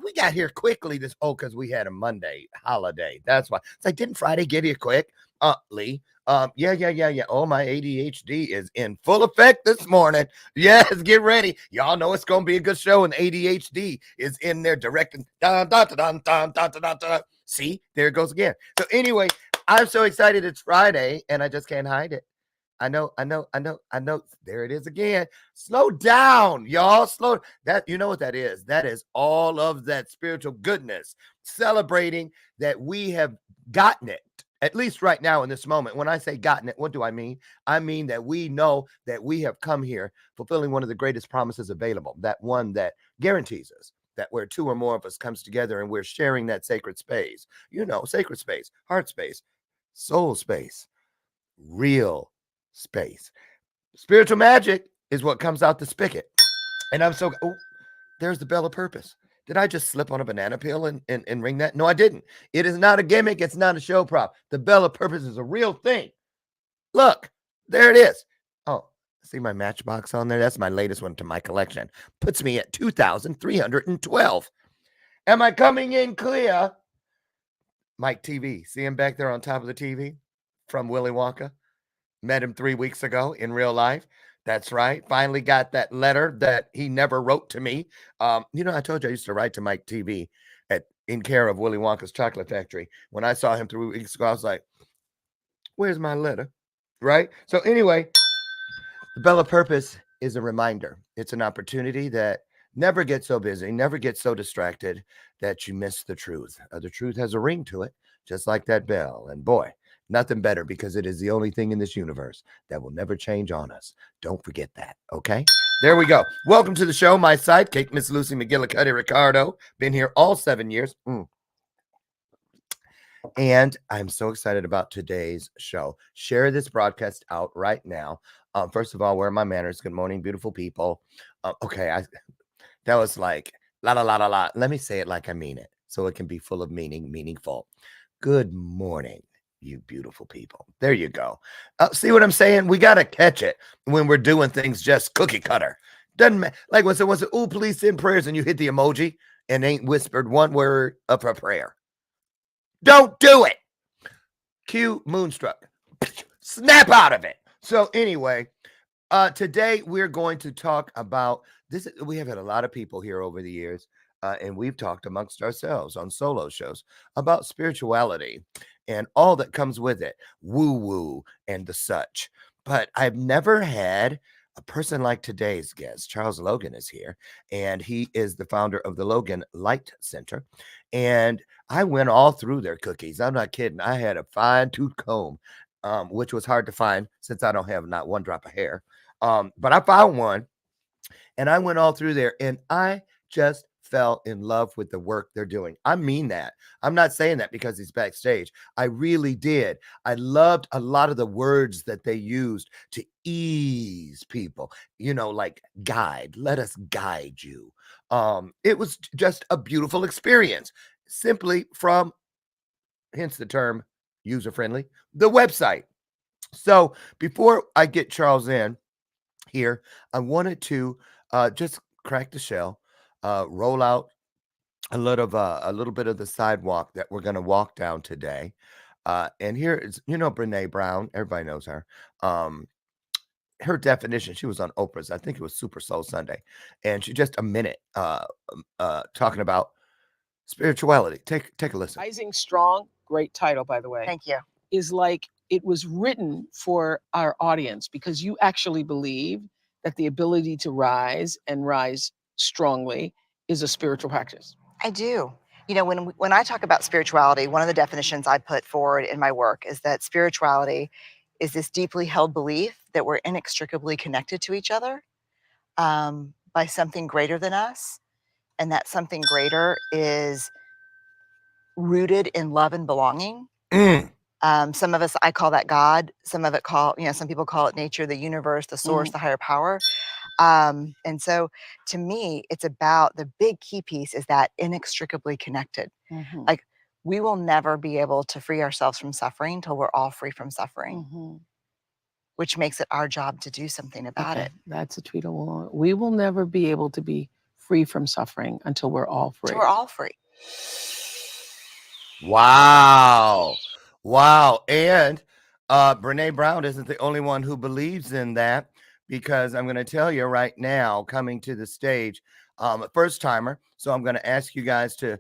we got here quickly because we had a Monday holiday. That's why. It's like, didn't Friday get here quick? Lee. Yeah. Oh, my ADHD is in full effect this morning. Yes, get ready. Y'all know it's gonna be a good show, and ADHD is in there directing. Dun, dun, dun, dun, dun, dun, dun, dun, dun. See, there it goes again. So anyway, I'm so excited it's Friday, and I just can't hide it. I know. There it is again. Slow down, y'all. Slow that. You know what that is? That is all of that spiritual goodness, celebrating that we have gotten it. At least right now in this moment. When I say gotten it, what do I mean? I mean that we know that we have come here fulfilling one of the greatest promises available. That one that guarantees us that where two or more of us comes together and we're sharing that sacred space. You know, sacred space, heart space, soul space, real space. Spiritual magic is what comes out the spigot. And I'm so, oh, there's the bell of purpose. Did I just slip on a banana peel and ring that? No, I didn't. It is not a gimmick. It's not a show prop. The bell of purpose is a real thing. Look, there it is. Oh, see my matchbox on there? That's my latest one to my collection. Puts me at 2,312. Am I coming in clear? Mike TV. See him back there on top of the TV from Willy Wonka? Met him 3 weeks ago in real life. That's right. Finally got that letter that he never wrote to me. I told you I used to write to Mike TV in care of Willy Wonka's Chocolate Factory. When I saw him 3 weeks ago, I was like, "Where's my letter?" Right. So anyway, the Bell of Purpose is a reminder. It's an opportunity that never gets so busy, never gets so distracted that you miss the truth. The truth has a ring to it, just like that bell. And boy, nothing better because it is the only thing in this universe that will never change on us. Don't forget that, okay? There we go. Welcome to the show. My sidekick, Miss Lucy McGillicuddy Ricardo. Been here all 7 years. And I'm so excited about today's show. Share this broadcast out right now. First of all, where are my manners? Good morning, beautiful people. Okay, that was like la la la la la. Let me say it like I mean it, so it can be full of meaning, meaningful. Good morning, you beautiful people. There you go. See what I'm saying? We gotta catch it when we're doing things just cookie cutter. Doesn't matter. Like when someone says, "Oh, please send prayers," and you hit the emoji and ain't whispered one word of a prayer. Don't do it. Cue Moonstruck. Snap out of it. So anyway, today we're going to talk about this. We have had a lot of people here over the years, and we've talked amongst ourselves on solo shows about spirituality and all that comes with it, woo woo and the such. But I've never had a person like today's guest. Charles Logan is here, and he is the founder of the Logan Light Center. And I went all through their cookies. I'm not kidding. I had a fine tooth comb, which was hard to find since I don't have not one drop of hair. But I found one and I went all through there and I just fell in love with the work they're doing. I mean that. I'm not saying that because he's backstage. I really did. I loved a lot of the words that they used to ease people, like guide, let us guide you. It was just a beautiful experience simply from, hence the term user friendly, the website. So before I get Charles in here, I wanted to just crack the shell, roll out a little bit of the sidewalk that we're going to walk down today. And here is, Brene Brown. Everybody knows her. Her definition. She was on Oprah's. I think it was Super Soul Sunday, and she just a minute talking about spirituality. Take a listen. Rising Strong, great title, by the way. Thank you. Is like it was written for our audience because you actually believe that the ability to rise and rise strongly is a spiritual practice. I do. When I talk about spirituality, one of the definitions I put forward in my work is that spirituality is this deeply held belief that we're inextricably connected to each other by something greater than us. And that something greater is rooted in love and belonging. Some of us, I call that God. Some people call it nature, the universe, the source, the higher power. And so to me, it's about the big key piece is that inextricably connected. Like we will never be able to free ourselves from suffering till we're all free from suffering, which makes it our job to do something about it. That's a tweet I want. We will never be able to be free from suffering until we're all free. So we're all free. Wow. Wow. And Brene Brown isn't the only one who believes in that, because I'm going to tell you right now, coming to the stage, a first timer. So I'm going to ask you guys to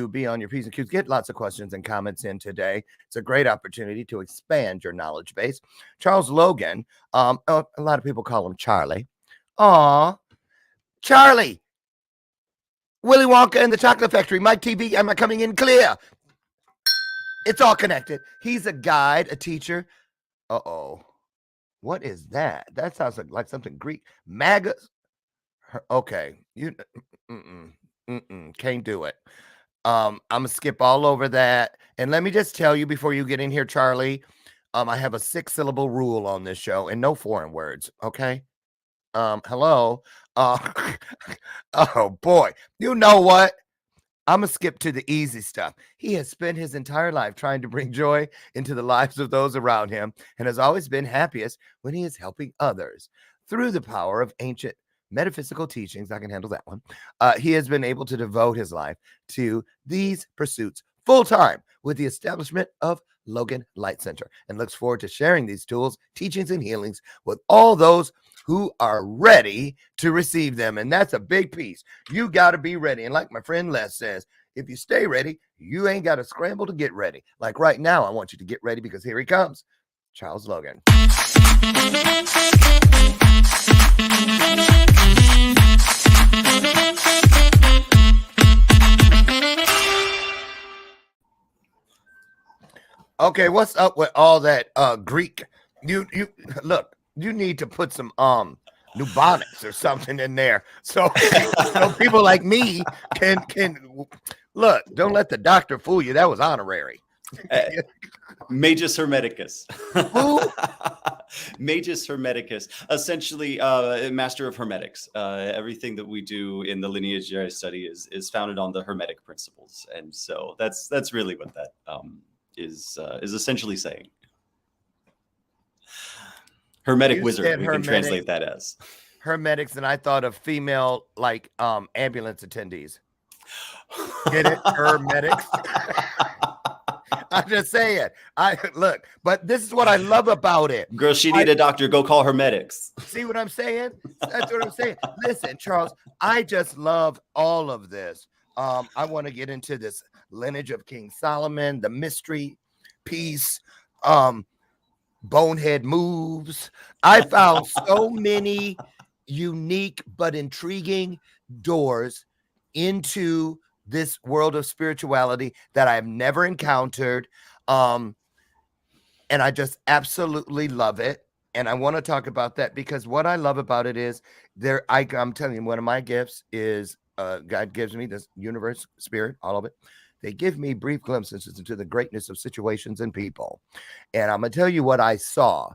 be on your P's and Q's. Get lots of questions and comments in today. It's a great opportunity to expand your knowledge base. Charles Logan, a lot of people call him Charlie. Aw, Charlie. Willy Wonka and the Chocolate Factory. Mike TV, am I coming in clear? It's all connected. He's a guide, a teacher. Uh-oh. What is that? That sounds like something Greek. Magus. Okay. You can't do it. I'm gonna skip all over that. And let me just tell you before you get in here, Charlie. I have a 6-syllable rule on this show and no foreign words. Okay. Hello. Oh boy. You know what? I'm going to skip to the easy stuff. He has spent his entire life trying to bring joy into the lives of those around him and has always been happiest when he is helping others. Through the power of ancient metaphysical teachings, I can handle that one, he has been able to devote his life to these pursuits full time with the establishment of Logan Light Center, and looks forward to sharing these tools, teachings, and healings with all those who are ready to receive them. And that's a big piece. You got to be ready. And like my friend Les says, if you stay ready, you ain't got to scramble to get ready. Like right now, I want you to get ready, because here he comes, Charles Logan. Okay, what's up with all that Greek? You look, you need to put some pneumonics or something in there, so people like me can look. Don't let the doctor fool you. That was honorary. Magus Hermeticus. Who? Magus Hermeticus, essentially master of hermetics. Everything that we do in the lineage study is founded on the hermetic principles, and so that's really what that is essentially saying. Hermetic You wizard, said we can translate that as. Hermetics, and I thought of female, like ambulance attendees. Get it? Hermetics. I'm just saying. Look, but this is what I love about it. Girl, she need a doctor. Go call hermetics. See what I'm saying? That's what I'm saying. Listen, Charles, I just love all of this. I want to get into this lineage of King Solomon, the mystery piece, bonehead moves. I found so many unique but intriguing doors into this world of spirituality that I've never encountered. And I just absolutely love it. And I want to talk about that, because what I love about it is I'm telling you, one of my gifts is God gives me this universe, spirit, all of it. They give me brief glimpses into the greatness of situations and people. And I'm going to tell you what I saw.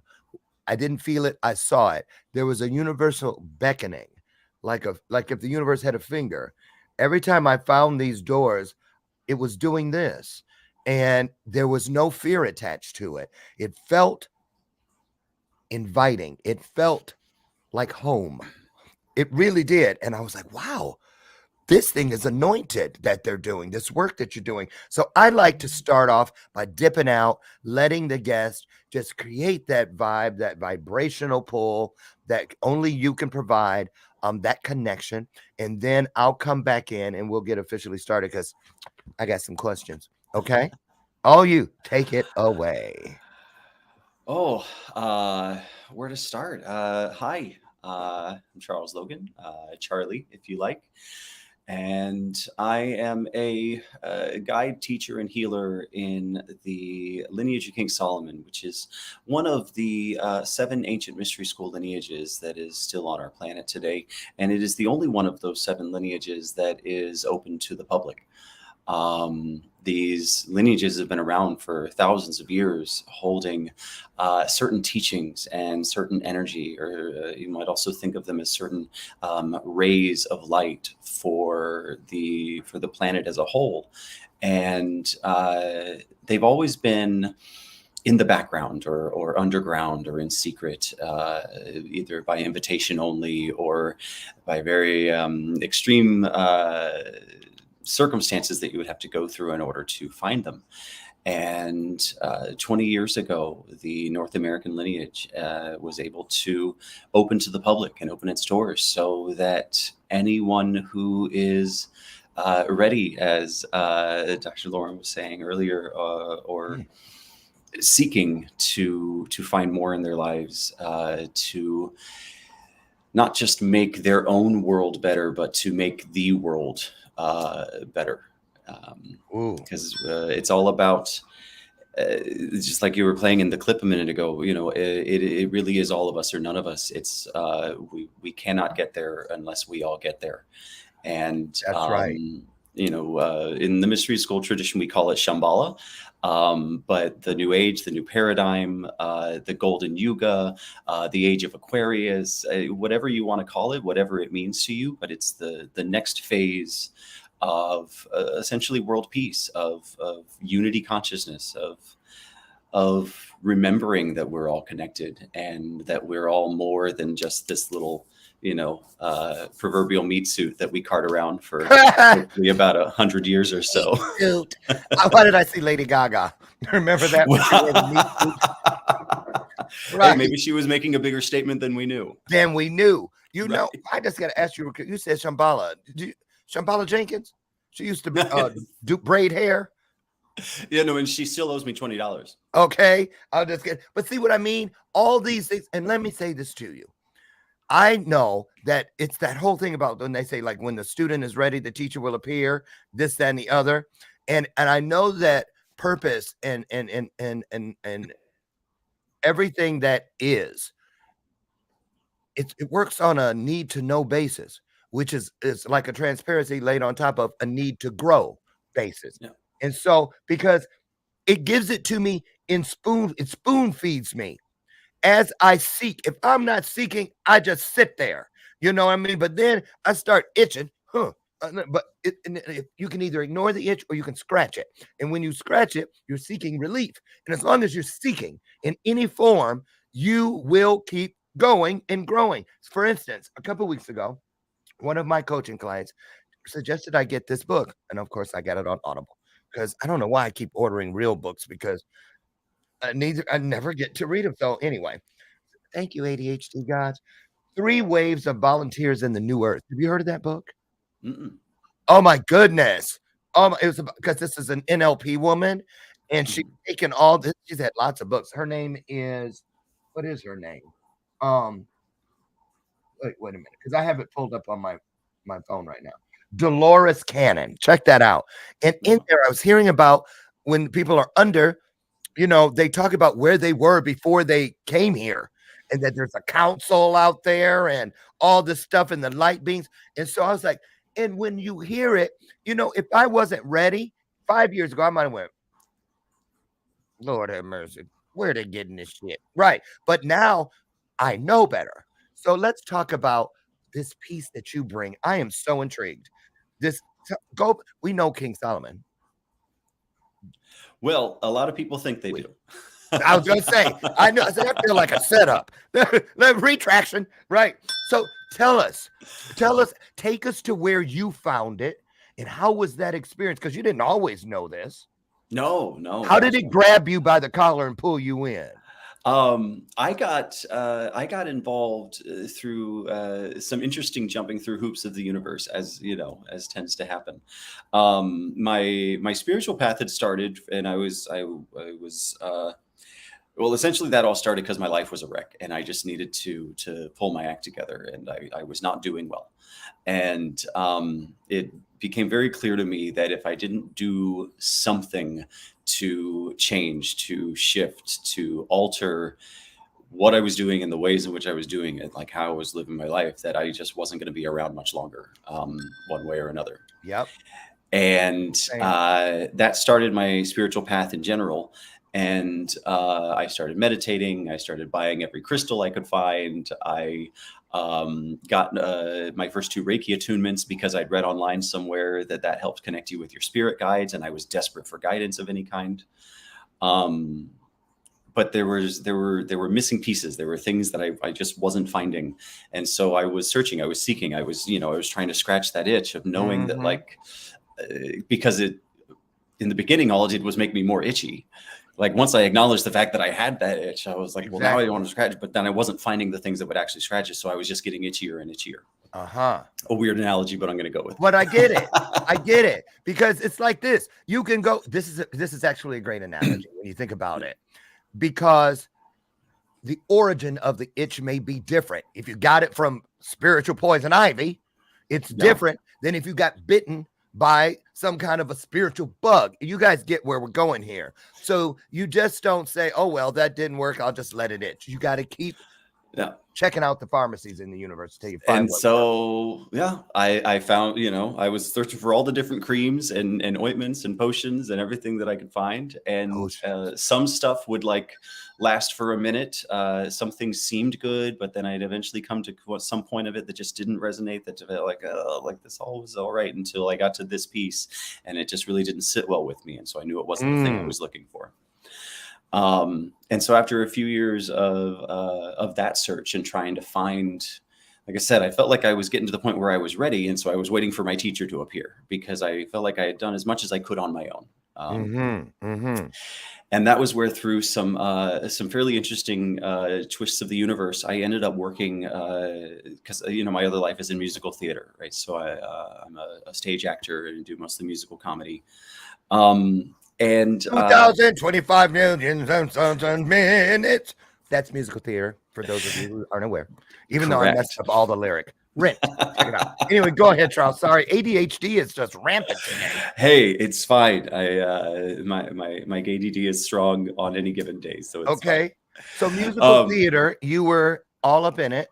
I didn't feel it. I saw it. There was a universal beckoning, like if the universe had a finger. Every time I found these doors, it was doing this, and there was no fear attached to it. It felt inviting. It felt like home. It really did. And I was like, wow, this thing is anointed that they're doing, this work that you're doing. So I like to start off by dipping out, letting the guest just create that vibe, that vibrational pull that only you can provide, that connection. And then I'll come back in and we'll get officially started, because I got some questions. Okay. All you take it away. Oh, where to start? Hi, I'm Charles Logan, Charlie, if you like. And I am a guide, teacher, and healer in the lineage of King Solomon, which is one of the 7 ancient mystery school lineages that is still on our planet today. And it is the only one of those 7 lineages that is open to the public. These lineages have been around for thousands of years, holding certain teachings and certain energy, or you might also think of them as certain rays of light for the planet as a whole. And they've always been in the background or underground or in secret, either by invitation only or by very extreme circumstances that you would have to go through in order to find them. And 20 years ago, the North American lineage was able to open to the public and open its doors so that anyone who is ready, as Dr. Lauren was saying earlier, or seeking to find more in their lives, to not just make their own world better, but to make the world better. Because it's all about, just like you were playing in the clip a minute ago, it really is all of us or none of us. It's we cannot get there unless we all get there. And That's right. in the mystery school tradition, we call it Shambhala. But the new age, the new paradigm, the golden yuga, the age of Aquarius, whatever you want to call it, whatever it means to you, but it's the next phase of essentially world peace, of unity consciousness, of remembering that we're all connected and that we're all more than just this little proverbial meat suit that we cart around for hopefully about 100 years or so. Dude, why did I see Lady Gaga? Remember that? When she wore the meat suit? Right. Hey, maybe she was making a bigger statement than we knew. Than we knew. Right. Know, I just got to ask you. You said Shambhala. Shambhala Jenkins? She used to do braid hair. Yeah, no, and she still owes me $20. Okay, I'll just get. But see what I mean? All these things, and let me say this to you. I know that it's that whole thing about when they say, like, when the student is ready, the teacher will appear, this, that, and the other. And I know that purpose and everything that is, it works on a need to know basis, which is like a transparency laid on top of a need to grow basis. Yeah. And so, because it gives it to me it spoon feeds me as I seek. If I'm not seeking, I just sit there. You know what I mean? But then I start itching. But you can either ignore the itch or you can scratch it. And when you scratch it, you're seeking relief. And as long as you're seeking in any form, you will keep going and growing. For instance, a couple of weeks ago, one of my coaching clients suggested I get this book. And of course, I got it on Audible because I don't know why I keep ordering real books, because I never get to read them. So anyway, thank you, ADHD gods. 3 Waves of Volunteers in the New Earth. Have you heard of that book? Mm-mm. Oh my goodness. It was because this is an NLP woman, and she's taken all this. She's had lots of books. Her name is, what is her name? Wait a minute, because I have it pulled up on my phone right now. Dolores Cannon. Check that out. And in there, I was hearing about when people are under, they talk about where they were before they came here, and that there's a council out there and all this stuff and the light beams. And so I was like, and when you hear it, if I wasn't ready 5 years ago, I might have went, Lord have mercy, where are they getting this shit? Right. But now I know better. So let's talk about this piece that you bring. I am so intrigued. We know King Solomon. Well, a lot of people think they do. I was going to say, I know. I said, I feel like a setup. Retraction, right? So tell us, take us to where you found it, and how was that experience? Because you didn't always know this. No. How did it grab you by the collar and pull you in? I got involved through some interesting jumping through hoops of the universe, as tends to happen. My spiritual path had started, and I was well, essentially that all started because my life was a wreck, and I just needed to pull my act together, and I was not doing well, and it became very clear to me that if I didn't do something to change, to shift, to alter what I was doing and the ways in which I was doing it, like how I was living my life, that I just wasn't going to be around much longer, one way or another. Yep. And that started my spiritual path in general. And I started meditating. I started buying every crystal I could find. I got my first 2 Reiki attunements because I'd read online somewhere that helped connect you with your spirit guides, and I was desperate for guidance of any kind. but there were missing pieces. There were things that I just wasn't finding. And so I was searching, I was seeking, I was trying to scratch that itch of knowing that, like, because in the beginning, all it did was make me more itchy. Like, once I acknowledged the fact that I had that itch, I was like, well, now I want to scratch, but then I wasn't finding the things that would actually scratch it. So I was just getting itchier and itchier. A weird analogy, but I'm going to go with it. But I get it. I get it, because it's like this. You can go, this is actually a great analogy when you think about it, because the origin of the itch may be different. If you got it from spiritual poison ivy, it's different than if you got bitten by some kind of a spiritual bug. You guys get where we're going here. So you just don't say, oh, well, that didn't work, I'll just let it itch. You got to keep checking out the pharmacies in the universe till you find. And so, I found, I was searching for all the different creams and ointments and potions and everything that I could find. And some stuff would like last for a minute. Some things seemed good, but then I'd eventually come to some point of it that just didn't resonate, that like this all was all right, until I got to this piece, and it just really didn't sit well with me. And so I knew it wasn't the thing I was looking for. And so after a few years of that search and trying to find, like I said, I felt like I was getting to the point where I was ready. And so I was waiting for my teacher to appear, because I felt like I had done as much as I could on my own. And that was where, through some fairly interesting twists of the universe, I ended up working, because my other life is in musical theater, right? So I'm a stage actor and do mostly musical comedy. And 2025 million minutes. That's musical theater, for those of you who aren't aware. Even though I messed up all the lyric. Rent. Check it out. Anyway, go ahead, Charles. Sorry, ADHD is just rampant today. Hey, it's fine. My ADD is strong on any given day, so it's okay. Fine. So musical theater, you were all up in it.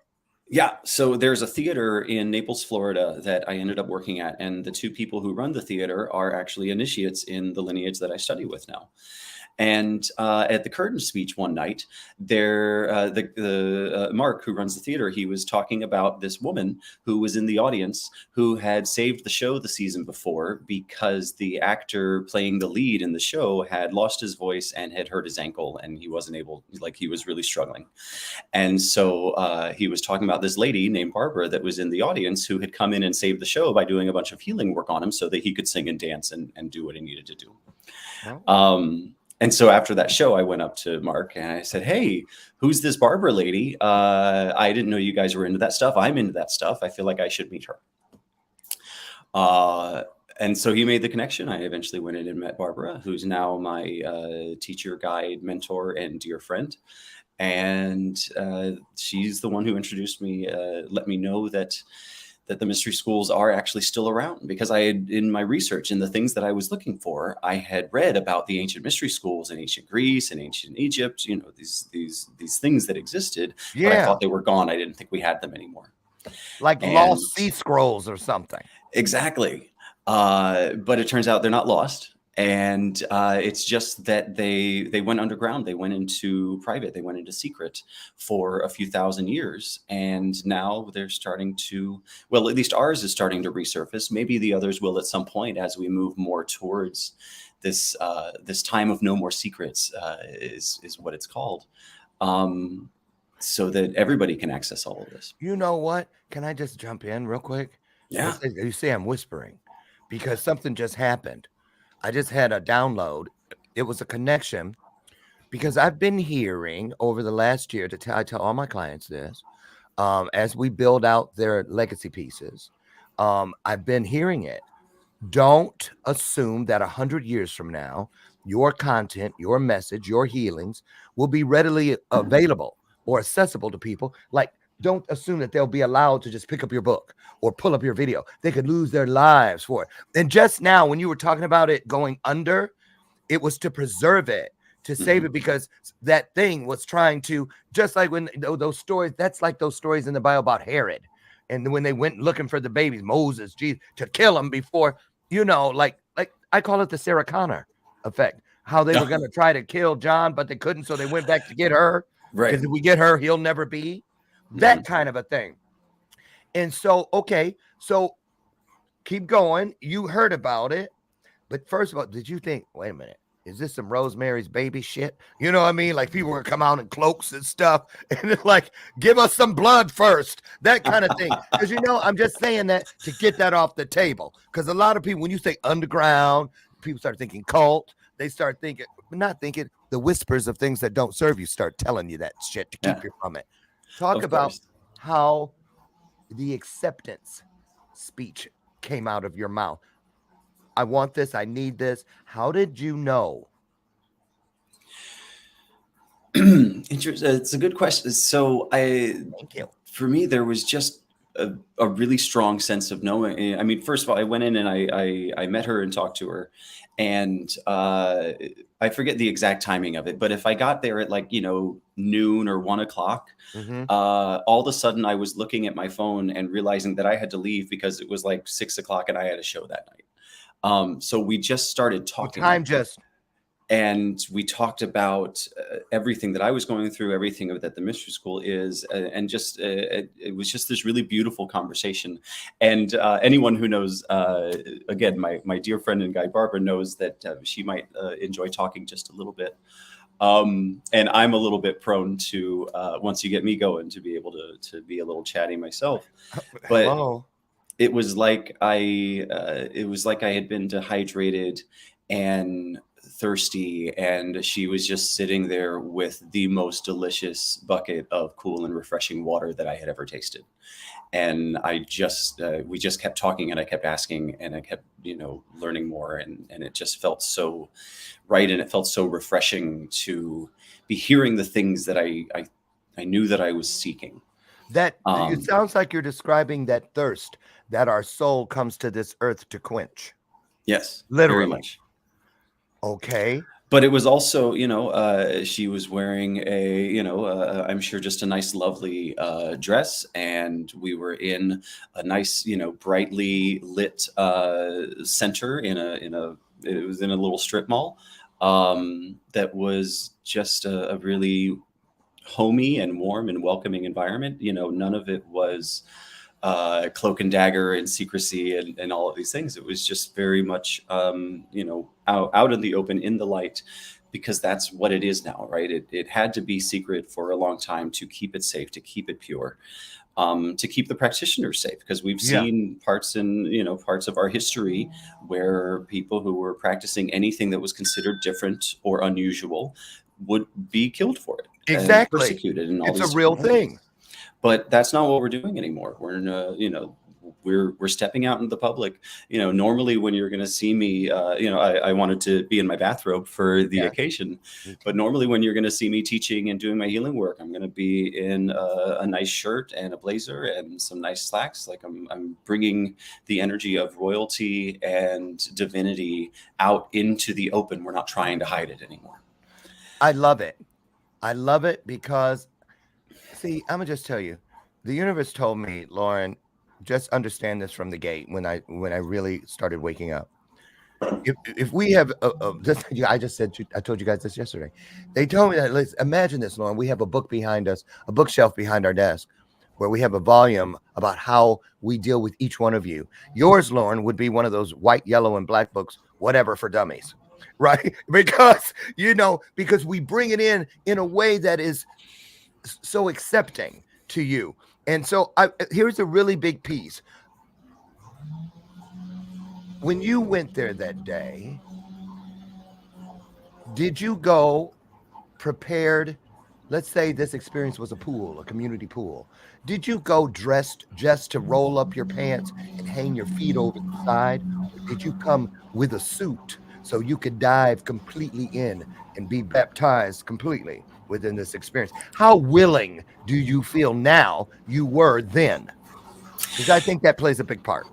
Yeah. So there's a theater in Naples, Florida that I ended up working at. And the two people who run the theater are actually initiates in the lineage that I study with now. And at the curtain speech one night, Mark, who runs the theater, he was talking about this woman who was in the audience who had saved the show the season before because the actor playing the lead in the show had lost his voice and had hurt his ankle, and he wasn't able, he was really struggling. And so he was talking about this lady named Barbara that was in the audience who had come in and saved the show by doing a bunch of healing work on him so that he could sing and dance and do what he needed to do. Oh. And so after that show, I went up to Mark and I said, hey, who's this Barbara lady? I didn't know you guys were into that stuff. I'm into that stuff. I feel like I should meet her. And so he made the connection. I eventually went in and met Barbara, who's now my teacher, guide, mentor, and dear friend. And she's the one who introduced me, let me know that the mystery schools are actually still around, because I had, in my research and the things that I was looking for, I had read about the ancient mystery schools in ancient Greece and ancient Egypt, these things that existed, but I thought they were gone. I didn't think we had them anymore. Like lost sea scrolls or something. Exactly. But it turns out they're not lost. And it's just that they went underground. They went into private. They went into secret for a few thousand years. And now they're starting to, well, at least ours is starting to resurface. Maybe the others will at some point as we move more towards this this time of no more secrets is what it's called. So that everybody can access all of this. You know what? Can I just jump in real quick? Yeah. You say I'm whispering because something just happened. I just had a download. It was a connection because I've been hearing over the last year I tell all my clients this, as we build out their legacy pieces. I've been hearing it. Don't assume that 100 years from now, your content, your message, your healings will be readily available or accessible to people. Like, don't assume that they'll be allowed to just pick up your book or pull up your video. They could lose their lives for it. And just now, when you were talking about it going under, it was to preserve it, to save it, because that thing was trying to, just like when those stories, that's like those stories in the Bible about Herod. And when they went looking for the babies, Moses, Jesus, to kill them before, like I call it the Sarah Connor effect, how they were going to try to kill John, but they couldn't. So they went back to get her. Right. Because if we get her, he'll never be. That kind of a thing. And so, okay, so keep going. You heard about it. But first of all, did you think, wait a minute, is this some Rosemary's Baby shit? You know what I mean? Like people were come out in cloaks and stuff, and it's like, give us some blood first, that kind of thing. Because I'm just saying that to get that off the table. Because a lot of people, when you say underground, people start thinking cult. They start thinking, not thinking the whispers of things that don't serve you start telling you that shit to keep Yeah, you from it. Talk of about course. how the acceptance speech came out of your mouth. I want this. I need this. How did you know? Interesting. It's a good question. So Thank you. for me, there was just a really strong sense of knowing. I mean, first of all, I went in and I met her and talked to her, and I forget the exact timing of it, but if I got there at like noon or 1 o'clock, Mm-hmm. all of a sudden I was looking at my phone and realizing that I had to leave because it was like 6 o'clock and I had a show that night. So we just started Well, talking. time just And we talked about everything that I was going through, everything that the mystery school is, and just it was just this really beautiful conversation. And anyone who knows, again, my dear friend and guide Barbara knows that she might enjoy talking just a little bit. And I'm a little bit prone to once you get me going to be able to be a little chatty myself. But hello. it was like I had been dehydrated and thirsty, and she was just sitting there with the most delicious bucket of cool and refreshing water that I had ever tasted. And we just kept talking, and I kept asking, and I kept learning more, and it just felt so right, and it felt so refreshing to be hearing the things that I knew that I was seeking. That it um sounds like you're describing that thirst that our soul comes to this earth to quench. yes, very Literally. much. Okay. But it was also, she was wearing I'm sure just a nice, lovely dress, and we were in a nice, brightly lit center it was in a little strip mall that was just a really homey and warm and welcoming environment. None of it was cloak and dagger and secrecy and all of these things. It was just very much, out in the open, in the light, because that's what it is now, right? It had to be secret for a long time to keep it safe, to keep it pure, to keep the practitioners safe, because we've Yeah. seen parts of our history where people who were practicing anything that was considered different or unusual would be killed for it and Exactly. persecuted in all It's a these real different ways. thing. But that's not what we're doing anymore. We're in we're stepping out into the public. Normally when you're going to see me, I wanted to be in my bathrobe for the Yes. occasion, Me too. but normally when you're going to see me teaching and doing my healing work, I'm going to be in a nice shirt and a blazer and some nice slacks. Like I'm bringing the energy of royalty and divinity out into the open. We're not trying to hide it anymore. I love it. I love it because, see, I'm gonna just tell you, the universe told me, Lauren, just understand this from the gate when I really started waking up. If we have this, yeah, I just said I told you guys this yesterday. They told me that. Let's imagine this, Lauren. We have a book behind us, a bookshelf behind our desk, where we have a volume about how we deal with each one of you. Yours, Lauren, would be one of those white, yellow, and black books, whatever for dummies, right? Because we bring it in a way that is so accepting to you. And so here's a really big piece. When you went there that day, did you go prepared? Let's say this experience was a pool, a community pool. Did you go dressed just to roll up your pants and hang your feet over the side? Or did you come with a suit so you could dive completely in and be baptized completely within this experience? How willing do you feel now you were then? Because I think that plays a big part.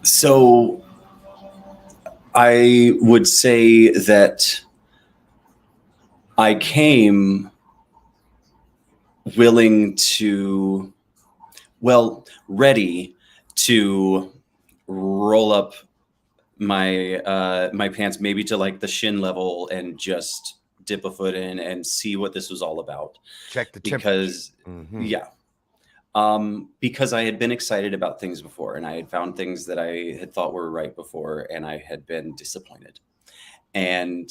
So I would say that I came willing to, ready to roll up my pants maybe to like the shin level and just dip a foot in and see what this was all about. Check the temperature. Because Mhm. yeah, because I had been excited about things before, and I had found things that I had thought were right before, and I had been disappointed. And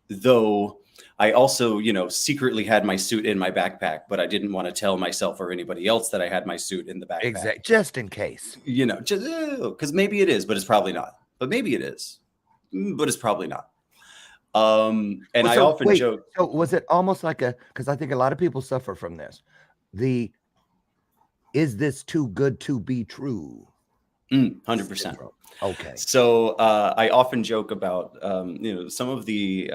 though I also, secretly had my suit in my backpack, but I didn't want to tell myself or anybody else that I had my suit in the backpack. Exactly. Just in case. Just because maybe it is, but it's probably not. But maybe it is, but it's probably not. And Well, I often joke. So was it almost like because I think a lot of people suffer from this. Is this too good to be true? 100%. Okay. So I often joke about some of the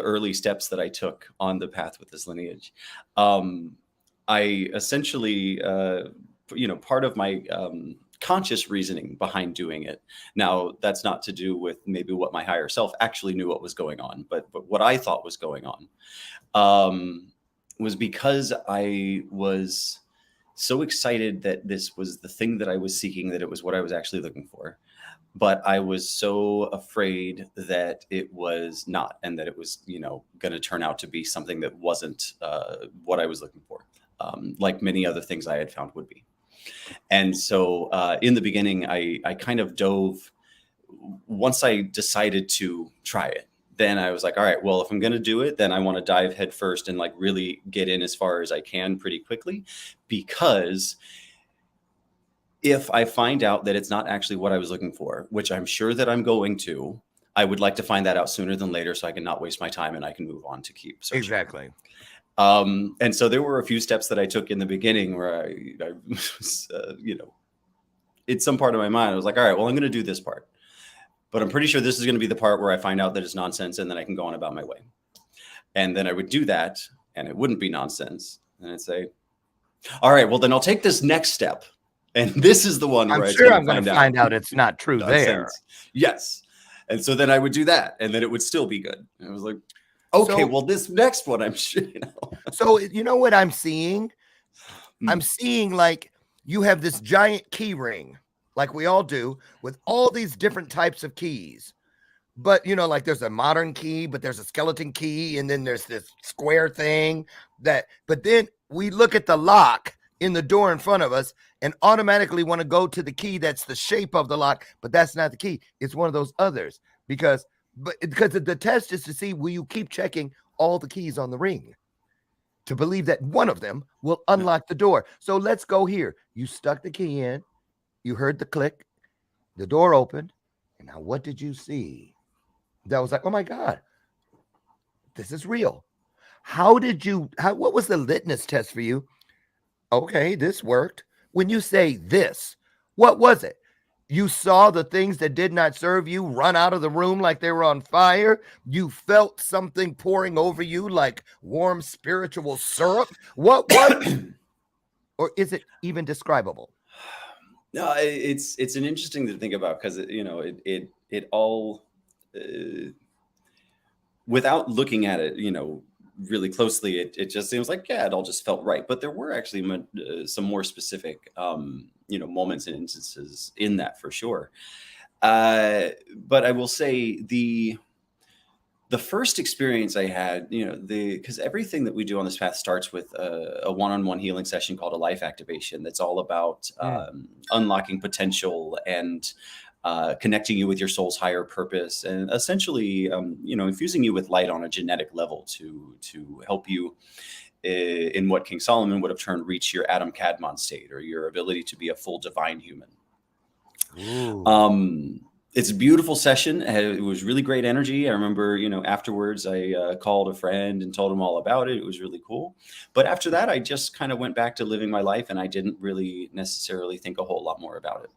early steps that I took on the path with this lineage. I essentially part of my conscious reasoning behind doing it. Now, that's not to do with maybe what my higher self actually knew what was going on, but what I thought was going on was because I was so excited that this was the thing that I was seeking, that it was what I was actually looking for. But I was so afraid that it was not, and that it was, going to turn out to be something that wasn't what I was looking for, like many other things I had found would be. And so in the beginning, I kind of dove. Once I decided to try it, then I was like, all right, well, if I'm going to do it, then I want to dive head first and like really get in as far as I can pretty quickly, because if I find out that it's not actually what I was looking for, which I'm sure that I'm going to, I would like to find that out sooner than later so I can not waste my time and I can move on to keep searching. Exactly. And so there were a few steps that I took in the beginning where I was, it's some part of my mind. I was like, all right, well, I'm going to do this part, but I'm pretty sure this is going to be the part where I find out that it's nonsense and then I can go on about my way. And then I would do that and it wouldn't be nonsense. And I'd say, all right, well, then I'll take this next step. And this is the one where I'm sure I'm going to find out it's not true there. Yes. And so then I would do that and then it would still be good. And I was like, okay, well, this next one, I'm sure, So you know what I'm seeing? I'm seeing like you have this giant key ring, like we all do, with all these different types of keys. But, like there's a modern key, but there's a skeleton key, and then there's this square thing but then we look at the lock in the door in front of us and automatically want to go to the key that's the shape of the lock, but that's not the key. It's one of those others because the test is to see, will you keep checking all the keys on the ring to believe that one of them will unlock the door. So let's go here. You stuck the key in, you heard the click, the door opened, and now what did you see? That was like, oh my God, this is real. What was the litmus test for you? Okay, this worked. When you say this, what was it? You saw the things that did not serve you run out of the room like they were on fire. You felt something pouring over you like warm spiritual syrup. What was it? Or is it even describable? No, it's an interesting thing to think about because it all without looking at it, really closely, it just seems like, yeah, it all just felt right. But there were actually some more specific, moments and instances in that for sure. But I will say the first experience I had, because everything that we do on this path starts with a one-on-one healing session called a life activation. That's all about unlocking potential and connecting you with your soul's higher purpose, and essentially, infusing you with light on a genetic level to help you in what King Solomon would have termed reach your Adam Kadmon state, or your ability to be a full divine human. It's a beautiful session. It was really great energy. I remember, afterwards I called a friend and told him all about it. It was really cool. But after that, I just kind of went back to living my life, and I didn't really necessarily think a whole lot more about it.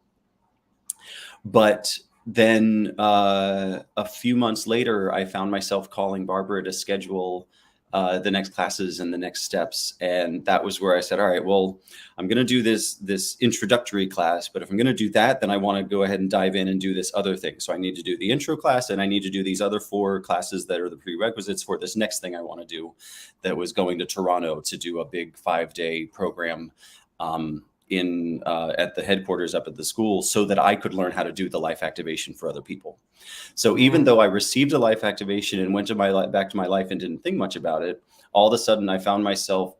But then a few months later, I found myself calling Barbara to schedule the next classes and the next steps. And that was where I said, all right, well, I'm going to do this introductory class, but if I'm going to do that, then I want to go ahead and dive in and do this other thing. So I need to do the intro class, and I need to do these other 4 classes that are the prerequisites for this next thing I want to do, that was going to Toronto to do a big 5-day program at the headquarters up at the school, so that I could learn how to do the life activation for other people. So even though I received a life activation and went to back to my life and didn't think much about it, all of a sudden I found myself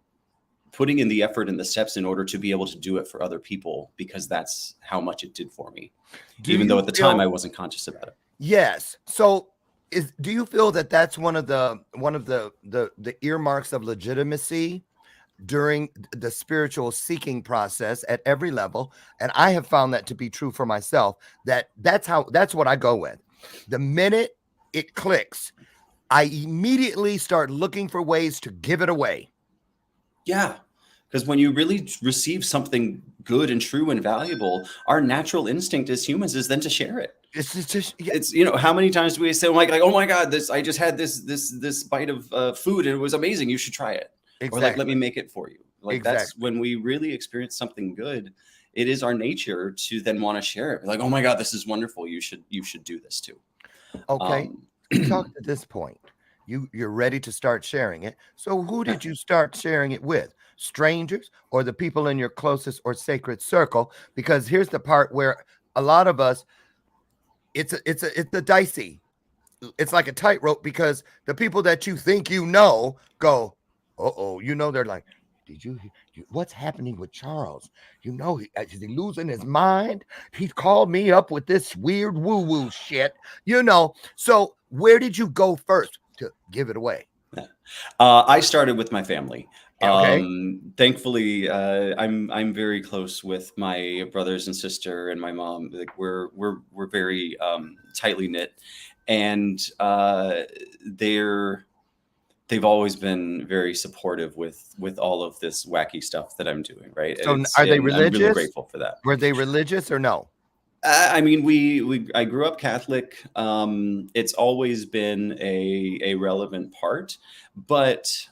putting in the effort and the steps in order to be able to do it for other people, because that's how much it did for me, even though at the time I wasn't conscious about it. Yes. So do you feel that that's one of the earmarks of legitimacy during the spiritual seeking process at every level? And I have found that to be true for myself, that's what I go with. The minute it clicks, I immediately start looking for ways to give it away. Yeah. Because when you really receive something good and true and valuable, our natural instinct as humans is then to share it. It's just, yeah. It's, you know, how many times do we say, like, oh my God, I just had this bite of food and it was amazing. You should try it. Exactly. Or like, let me make it for you. Like, exactly. That's when we really experience something good. It is our nature to then want to share it. Like, oh my God, this is wonderful. You should do this too. Okay. Talk to this point. You're ready to start sharing it. So who did you start sharing it with? Strangers or the people in your closest or sacred circle? Because here's the part where a lot of us, it's a dicey. It's like a tightrope, because the people that you think you know go, uh-oh, you know, they're like, did you what's happening with Charles? You know, is he losing his mind? He called me up with this weird woo-woo shit, you know. So where did you go first to give it away? I started with my family. Okay. Thankfully, I'm very close with my brothers and sister and my mom. Like we're very tightly knit, and they've always been very supportive with all of this wacky stuff that I'm doing. Right. So are they religious? I'm really grateful for that. Were they religious or no? I mean, I grew up Catholic. It's always been a relevant part, but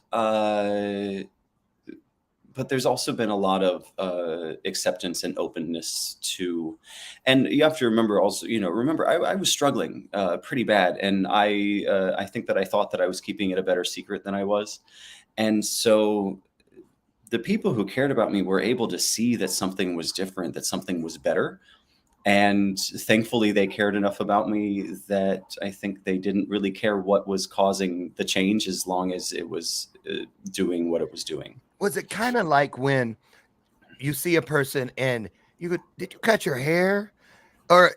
there's also been a lot of acceptance and openness to, and you have to remember also, I was struggling pretty bad, and I think that I thought that I was keeping it a better secret than I was, and so the people who cared about me were able to see that something was different, that something was better. And thankfully, they cared enough about me that I think they didn't really care what was causing the change, as long as it was doing what it was doing. Was it kind of like when you see a person and you go, did you cut your hair? Or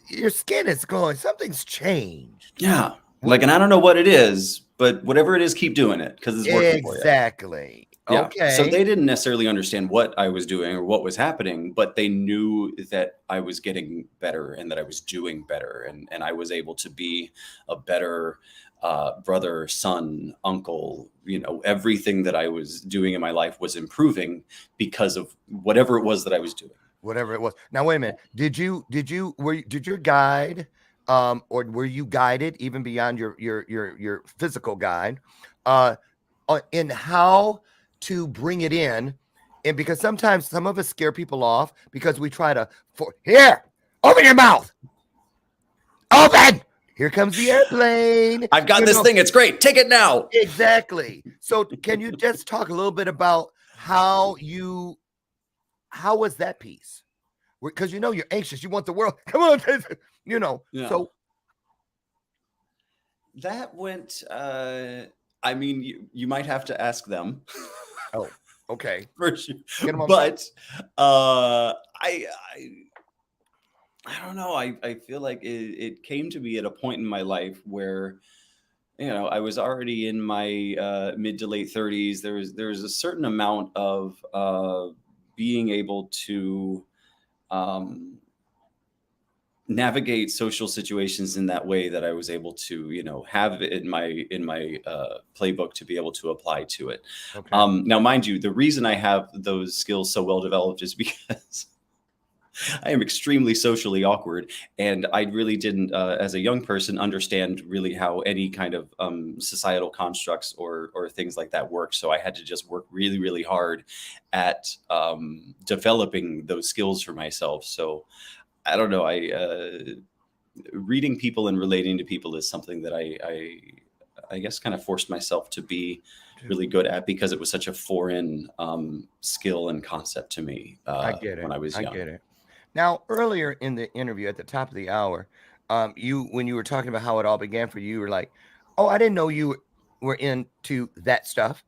your skin is glowing. Something's changed. Yeah. Like, and I don't know what it is, but whatever it is, keep doing it, because it's working for you. Exactly. Yeah. Okay. So they didn't necessarily understand what I was doing or what was happening, but they knew that I was getting better and that I was doing better. And I was able to be a better brother, son, uncle. Everything that I was doing in my life was improving because of whatever it was that I was doing. Whatever it was. Now, wait a minute. Did your guide, or were you guided even beyond your physical guide, in how to bring it in? And because sometimes some of us scare people off because we try to, here, open your mouth. Open. Here comes the airplane. I've got this thing. It's great. Take it now. Exactly. So can you just talk a little bit about how was that piece? Because you're anxious. You want the world. Come on. Yeah. So that went, I mean, you might have to ask them. Oh, okay. For sure. But I don't know. I feel like it came to me at a point in my life where, I was already in my mid to late 30s. There was a certain amount of being able to navigate social situations in that way that I was able to, have in my playbook to be able to apply to it. Okay. Now, mind you, the reason I have those skills so well developed is because I am extremely socially awkward, and I really didn't, as a young person, understand really how any kind of societal constructs or things like that work. So I had to just work really, really hard at developing those skills for myself. So I don't know. Reading people and relating to people is something that I guess kind of forced myself to be really good at, because it was such a foreign skill and concept to me when I was young. I get it. Now, earlier in the interview at the top of the hour, when you were talking about how it all began for you, you were like, oh, I didn't know you were into that stuff.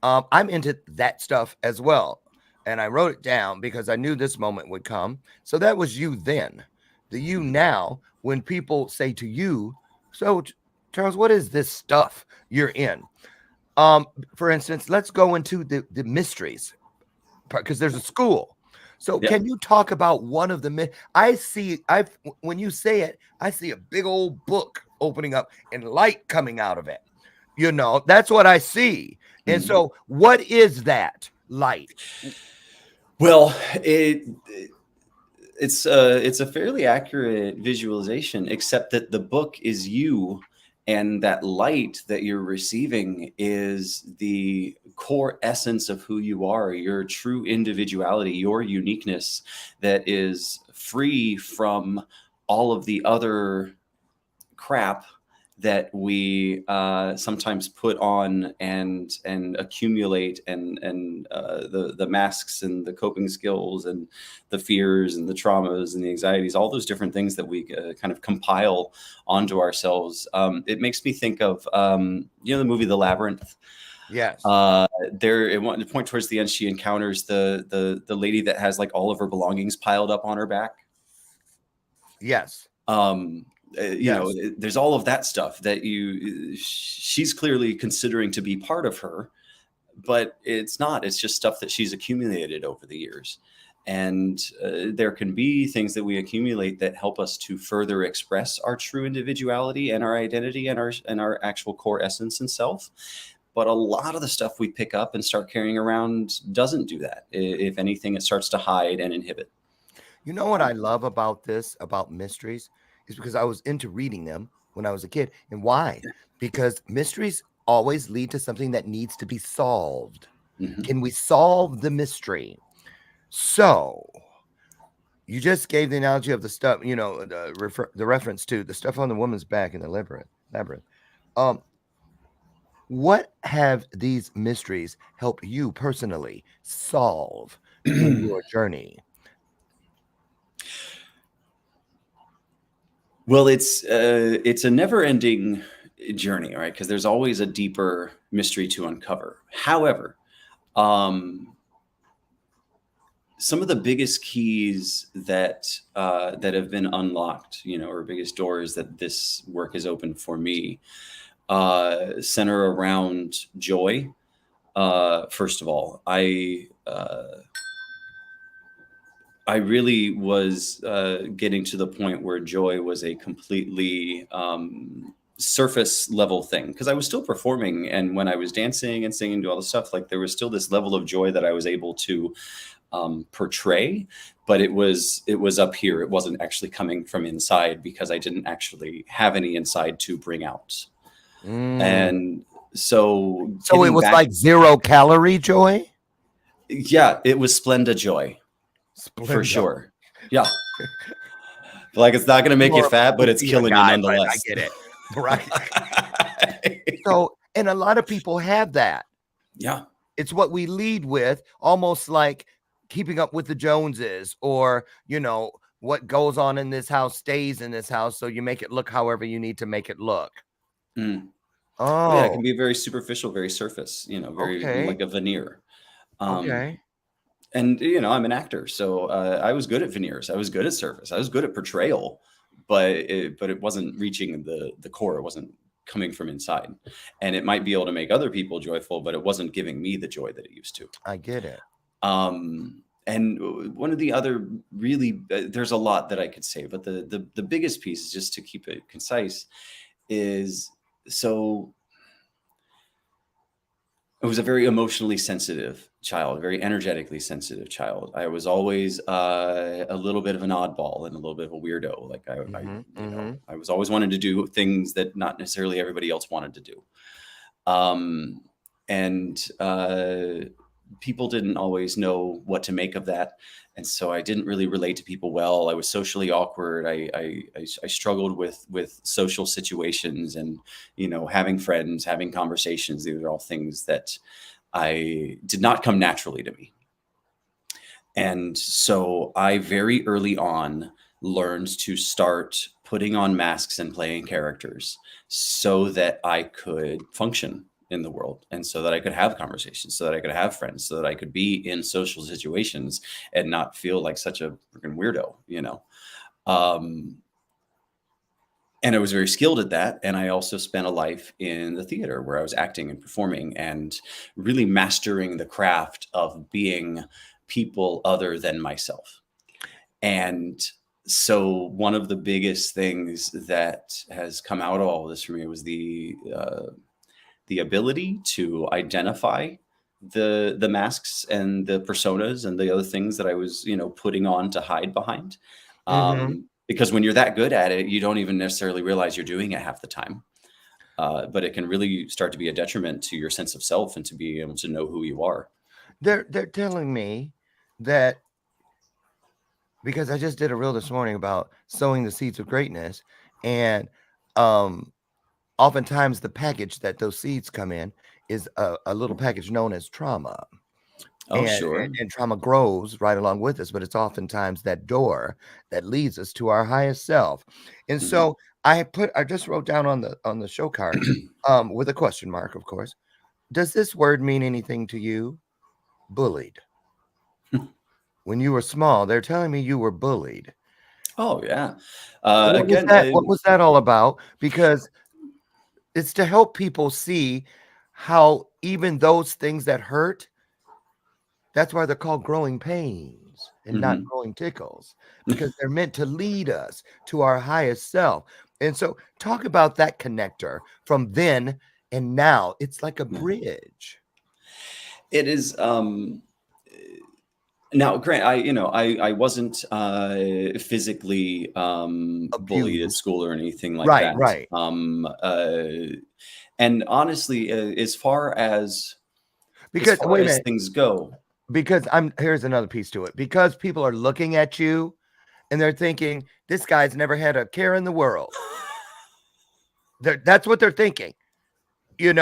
I'm into that stuff as well. And I wrote it down because I knew this moment would come. So that was you then. The you now, when people say to you, so Charles, what is this stuff you're in? For instance, let's go into the mysteries because there's a school. So Yeah. can you talk about one of the I see when you say it, I see a big old book opening up and light coming out of it. That's what I see. And Mhm. so what is that light? Well, it's a fairly accurate visualization, except that the book is you, and that light that you're receiving is the core essence of who you are, your true individuality, your uniqueness that is free from all of the other crap that we sometimes put on and accumulate, and the masks and the coping skills and the fears and the traumas and the anxieties, all those different things that we kind of compile onto ourselves. It makes me think of the movie The Labyrinth. Yes. There at one point towards the end, she encounters the lady that has like all of her belongings piled up on her back. Yes. There's all of that stuff that she's clearly considering to be part of her, but it's not. It's just stuff that she's accumulated over the years. And there can be things that we accumulate that help us to further express our true individuality and our identity and our actual core essence and self. But a lot of the stuff we pick up and start carrying around doesn't do that. If anything, it starts to hide and inhibit. You know what I love about mysteries is because I was into reading them when I was a kid. And why? Because mysteries always lead to something that needs to be solved. Mm-hmm. Can we solve the mystery? So you just gave the analogy of the stuff, the reference to the stuff on the woman's back in the labyrinth. What have these mysteries helped you personally solve in your journey? Well, it's a never-ending journey, right? Because there's always a deeper mystery to uncover. However, some of the biggest keys that have been unlocked, or biggest doors that this work has opened for me, center around joy. First of all, I really was getting to the point where joy was a completely surface level thing, because I was still performing, and when I was dancing and singing, do all the stuff, like there was still this level of joy that I was able to portray, but it was up here. It wasn't actually coming from inside because I didn't actually have any inside to bring out. And so it was like 0 calorie joy. Yeah, it was Splenda joy. For sure. Yeah. Like, it's not going to make you fat, but it's killing you nonetheless. I get it. Right. So, and a lot of people have that. Yeah. It's what we lead with, almost like keeping up with the Joneses, or, what goes on in this house stays in this house. So you make it look however you need to make it look. Oh, yeah. It can be very superficial, very surface, very like a veneer. Okay. And, I'm an actor, so I was good at veneers. I was good at surface. I was good at portrayal, but it wasn't reaching the core. It wasn't coming from inside. And it might be able to make other people joyful, but it wasn't giving me the joy that it used to. I get it. And one of the other really, there's a lot that I could say, but the biggest piece, just to keep it concise, is so I was a very emotionally sensitive child, very energetically sensitive child. I was always a little bit of an oddball and a little bit of a weirdo. Like I was always wanting to do things that not necessarily everybody else wanted to do. And people didn't always know what to make of that. And so I didn't really relate to people well. I was socially awkward. I struggled with social situations and, having friends, having conversations. These are all things that I did not come naturally to me. And so I very early on learned to start putting on masks and playing characters so that I could function in the world, and so that I could have conversations, so that I could have friends, so that I could be in social situations and not feel like such a freaking weirdo, Um, and I was very skilled at that. And I also spent a life in the theater where I was acting and performing and really mastering the craft of being people other than myself. And so one of the biggest things that has come out of all of this for me was the ability to identify the masks and the personas and the other things that I was, putting on to hide behind. Mm-hmm. Because when you're that good at it, you don't even necessarily realize you're doing it half the time. But it can really start to be a detriment to your sense of self and to be able to know who you are. They're telling me that, because I just did a reel this morning about sowing the seeds of greatness, and oftentimes the package that those seeds come in is a little package known as trauma. Oh, sure. And trauma grows right along with us, but it's oftentimes that door that leads us to our highest self. And Mhm. so I just wrote down on the show card, with a question mark, of course. Does this word mean anything to you? Bullied. When you were small, they're telling me you were bullied. Oh, yeah. What was Again, that? What was that all about? Because it's to help people see how even those things that hurt, that's why they're called growing pains and not mhm. growing tickles, because they're meant to lead us to our highest self. And so talk about that connector from then and now. It's like a Yeah. bridge. It is. Now, Grant, I wasn't physically bullied at Abused. school or anything like Right, that. right. And honestly, as far as Because wait a minute, things go, because here's another piece to it. Because people are looking at you and they're thinking, this guy's never had a care in the world. That's what they're thinking. He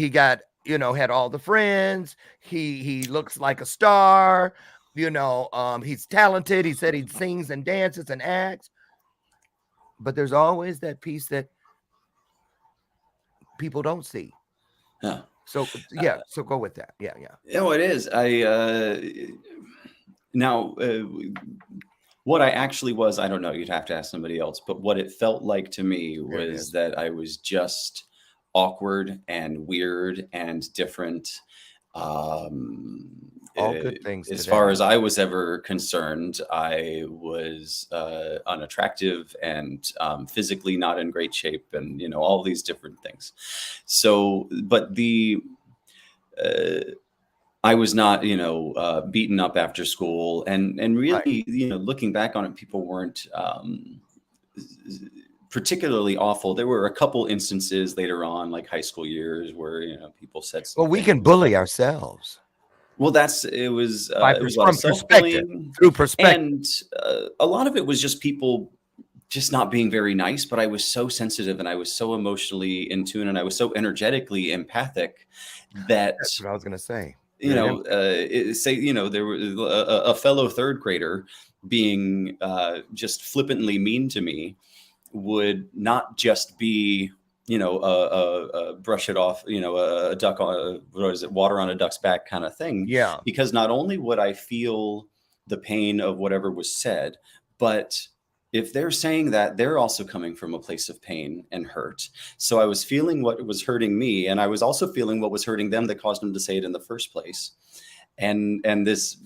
got, had all the friends. He looks like a star. He's talented. He said he sings and dances and acts. But there's always that piece that people don't see. yeah. So yeah, so go with that. Yeah, yeah. No, it is. Now, what I actually was, I don't know, you'd have to ask somebody else, but what it felt like to me There it was is. that I was just awkward and weird and different. Um, All good things as today. far as I was ever concerned, I was unattractive and physically not in great shape, and all these different things. So, but I was not, beaten up after school, and Right. really, looking back on it, people weren't particularly awful. There were a couple instances later on, like high school years, where people said some Well, we can things. bully ourselves Well, it was a lot of from perspective, self-bullying, through perspective. and a lot of it was just people just not being very nice. But I was so sensitive, and I was so emotionally in tune, and I was so energetically empathic that That's what I was going to say. Very there was a fellow third grader being just flippantly mean to me would not just be brush it off, a duck on what is it, water on a duck's back kind of thing. Yeah. Because not only would I feel the pain of whatever was said, but if they're saying that, they're also coming from a place of pain and hurt. So I was feeling what was hurting me, and I was also feeling what was hurting them that caused them to say it in the first place. And this,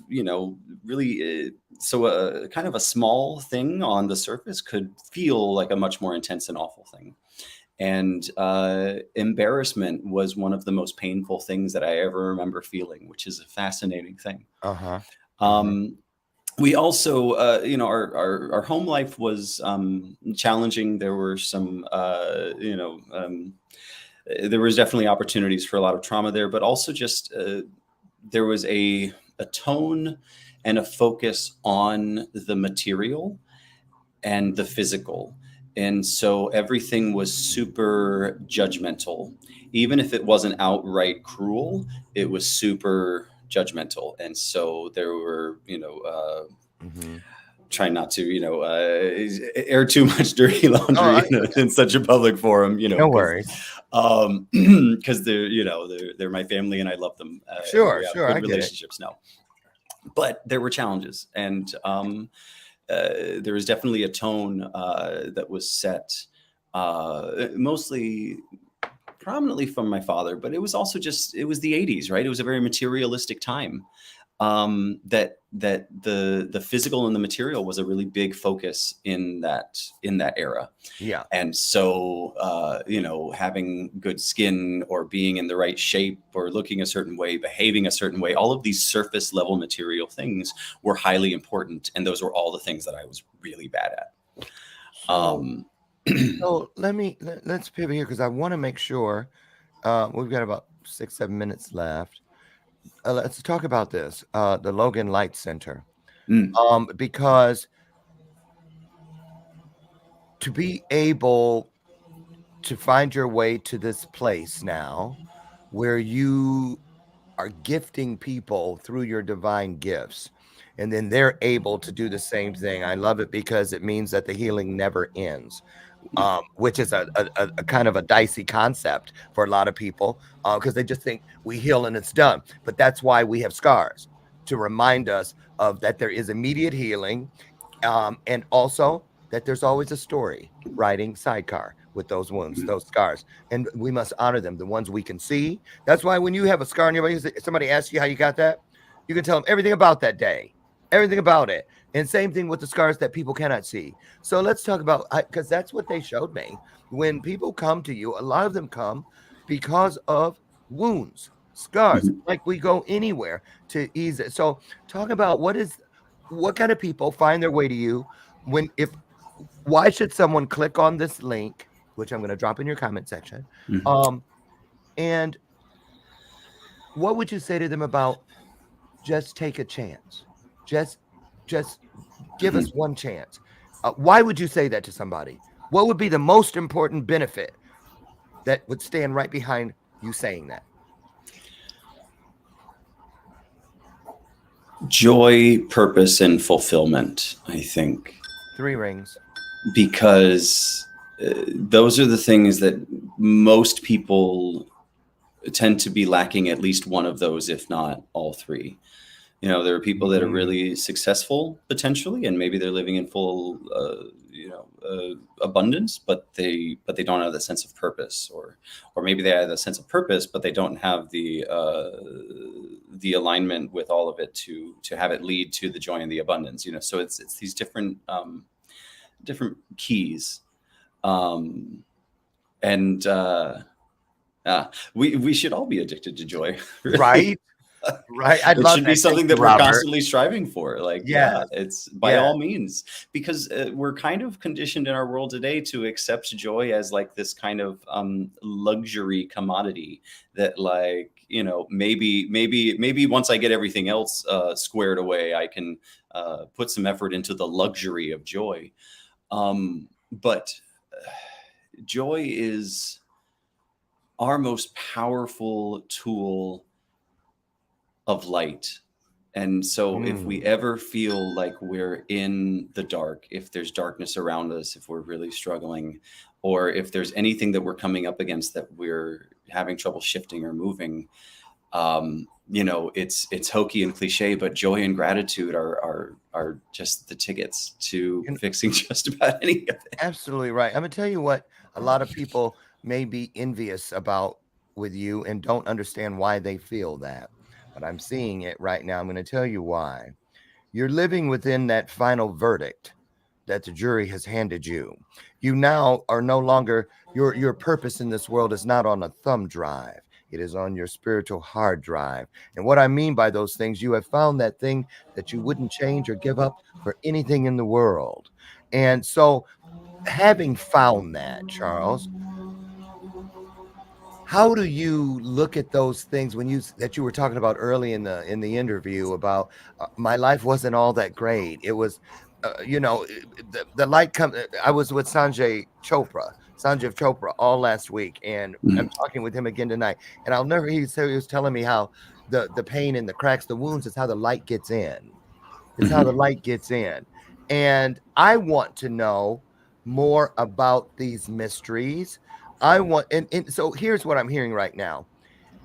really, so kind of a small thing on the surface could feel like a much more intense and awful thing. And embarrassment was one of the most painful things that I ever remember feeling, which is a fascinating thing. Uh-huh. We also, our home life was challenging. There were some, there was definitely opportunities for a lot of trauma there, but also just there was a tone and a focus on the material and the physical. And so everything was super judgmental. Even if it wasn't outright cruel, it was super judgmental. And so there were, trying not to, air too much dirty laundry in such a public forum, No worries. Because they're my family and I love them. Sure, We have sure, good I get it. relationships now, but there were challenges, and there was definitely a tone that was set, mostly prominently from my father, but it was also it was the 80s, right? It was a very materialistic time. That the physical and the material was a really big focus in that era. Yeah. And so, having good skin or being in the right shape or looking a certain way, behaving a certain way, all of these surface level material things were highly important. And those were all the things that I was really bad at. So, Um, so let's pivot here because I want to make sure we've got about 6, 7 minutes left. Let's talk about this, the Logan Light Center, mm, because to be able to find your way to this place now where you are gifting people through your divine gifts and then they're able to do the same thing. I love it because it means that the healing never ends. yeah. Which is a kind of a dicey concept for a lot of people because they just think we heal and it's done. But that's why we have scars to remind us of that there is immediate healing, and also that there's always a story riding sidecar with those wounds, Mhm. those scars, and we must honor them, the ones we can see. That's why when you have a scar on your body, somebody asks you how you got that, you can tell them everything about that day, everything about it. And same thing with the scars that people cannot see. So let's talk about, because that's what they showed me. When people come to you, a lot of them come because of wounds, scars, Mhm. like we go anywhere to ease it. So talk about what kind of people find their way to you when, if, why should someone click on this link, which I'm going to drop in your comment section? Mhm. Um, and what would you say to them about just take a chance? Just, just give us Mhm. one chance. Why would you say that to somebody? What would be the most important benefit that would stand right behind you saying that? Joy, purpose, and fulfillment, I think, 3 rings. because those are the things that most people tend to be lacking at least one of those, if not all three. There are people that are Mm. really successful potentially, and maybe they're living in full, abundance, but they don't have that sense of purpose, or maybe they have a sense of purpose, but they don't have the alignment with all of it to have it lead to the joy and the abundance. So it's these different keys, um, and we should all be addicted to joy, really. Right, right. I'd It love should be that. Thank something you, that we're Robert. constantly striving for. Like, Yes, yeah, it's by yes. all means, because we're kind of conditioned in our world today to accept joy as like this kind of luxury commodity that, like, maybe once I get everything else squared away, I can put some effort into the luxury of joy. But joy is our most powerful tool of light. And so if we Mm. ever feel like we're in the dark, if there's darkness around us, if we're really struggling, or if there's anything that we're coming up against that we're having trouble shifting or moving, it's hokey and cliche, but joy and gratitude are just the tickets to And fixing just about any of it. absolutely right. I'm gonna tell you what a lot of people may be envious about with you and don't understand why they feel that. But I'm seeing it right now. I'm gonna tell you why. You're living within that final verdict that the jury has handed you. You now are no longer, your purpose in this world is not on a thumb drive. It is on your spiritual hard drive. And what I mean by those things, you have found that thing that you wouldn't change or give up for anything in the world. And so, having found that, Charles, how do you look at those things when that you were talking about early in the interview about my life wasn't all that great. It was, the light come. I was with Sanjeev Chopra all last week, and I'm Mhm. talking with him again tonight. And I'll never. He was telling me how the pain and the cracks, the wounds, is how the light gets in. It's how the Mhm. light gets in. And I want to know more about these mysteries. I want, and so here's what I'm hearing right now.